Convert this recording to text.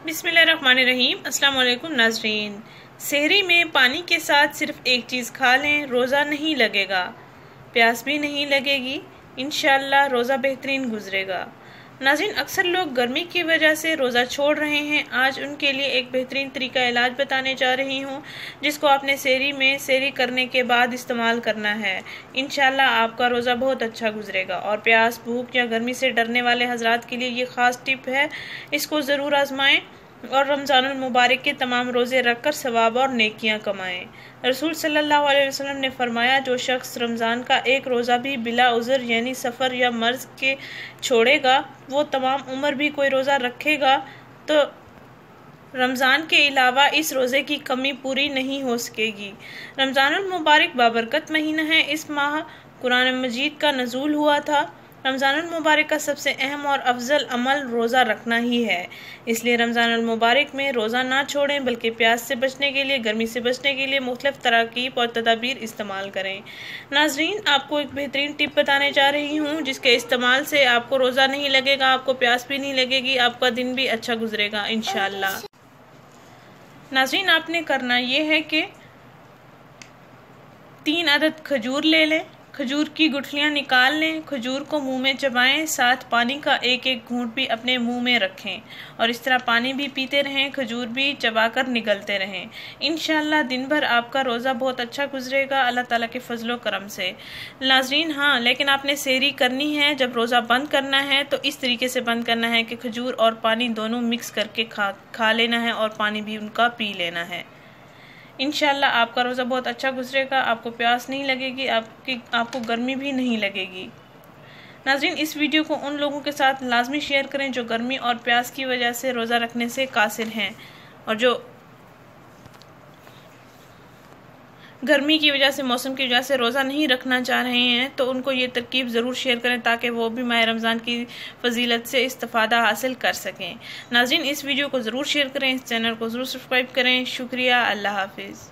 बिस्मिल्लाहिर्रहमानिर्रहीम। अस्सलाम वालेकुम नाज़रीन। सहरी में पानी के साथ सिर्फ एक चीज़ खा लें, रोज़ा नहीं लगेगा, प्यास भी नहीं लगेगी, इंशाअल्लाह रोज़ा बेहतरीन गुजरेगा। नाज़रीन, अक्सर लोग गर्मी की वजह से रोज़ा छोड़ रहे हैं। आज उनके लिए एक बेहतरीन तरीका इलाज बताने जा रही हूँ, जिसको आपने सहरी करने के बाद इस्तेमाल करना है। इंशाअल्लाह आपका रोज़ा बहुत अच्छा गुजरेगा। और प्यास, भूख या गर्मी से डरने वाले हजरात के लिए ये ख़ास टिप है, इसको ज़रूर आजमाएं और रमज़ानुल मुबारक के तमाम रोज़े रखकर सवाब और नेकियां कमाएं। रसूल सल्लल्लाहु अलैहि वसल्लम ने फरमाया, जो शख्स रमज़ान का एक रोज़ा भी बिला उज़र यानी सफ़र या मर्ज़ के छोड़ेगा, वो तमाम उम्र भी कोई रोज़ा रखेगा तो रमज़ान के अलावा इस रोज़े की कमी पूरी नहीं हो सकेगी। रमज़ानुल मुबारक बाबरकत महीना है। इस माह कुरान मजीद का नज़ूल हुआ था। रमज़ानुल मुबारक का सबसे अहम और अफजल अमल रोज़ा रखना ही है। इसलिए रमज़ानुल मुबारक में रोज़ा ना छोड़ें, बल्कि प्यास से बचने के लिए, गर्मी से बचने के लिए मुख्तलिफ तराकीब और तदाबीर इस्तेमाल करें। नाज़रीन, आपको एक बेहतरीन टिप बताने जा रही हूँ, जिसके इस्तेमाल से आपको रोज़ा नहीं लगेगा, आपको प्यास भी नहीं लगेगी, आपका दिन भी अच्छा गुजरेगा इंशाअल्लाह। नाज़रीन, आपने करना ये है कि 3 अदद खजूर ले लें, खजूर की गुठलियाँ निकाल लें, खजूर को मुंह में चबाएं, साथ पानी का एक एक घूंट भी अपने मुंह में रखें और इस तरह पानी भी पीते रहें, खजूर भी चबाकर निगलते रहें। इंशाअल्लाह दिन भर आपका रोज़ा बहुत अच्छा गुजरेगा अल्लाह ताला के फजलो करम से। नाज़रीन, हाँ, लेकिन आपने सहरी करनी है, जब रोज़ा बंद करना है तो इस तरीके से बंद करना है कि खजूर और पानी दोनों मिक्स करके खा लेना है और पानी भी उनका पी लेना है। इंशाअल्लाह आपका रोज़ा बहुत अच्छा गुजरेगा, आपको प्यास नहीं लगेगी, आपको गर्मी भी नहीं लगेगी। नाज़रीन, इस वीडियो को उन लोगों के साथ लाजमी शेयर करें जो गर्मी और प्यास की वजह से रोज़ा रखने से कासिर हैं और जो गर्मी की वजह से, मौसम की वजह से रोज़ा नहीं रखना चाह रहे हैं, तो उनको ये तरकीब ज़रूर शेयर करें ताकि वो भी माह रमज़ान की फजीलत से इस्तिफ़ादा हासिल कर सकें। नाज़रीन, इस वीडियो को ज़रूर शेयर करें, इस चैनल को ज़रूर सब्सक्राइब करें। शुक्रिया। अल्लाह हाफिज़।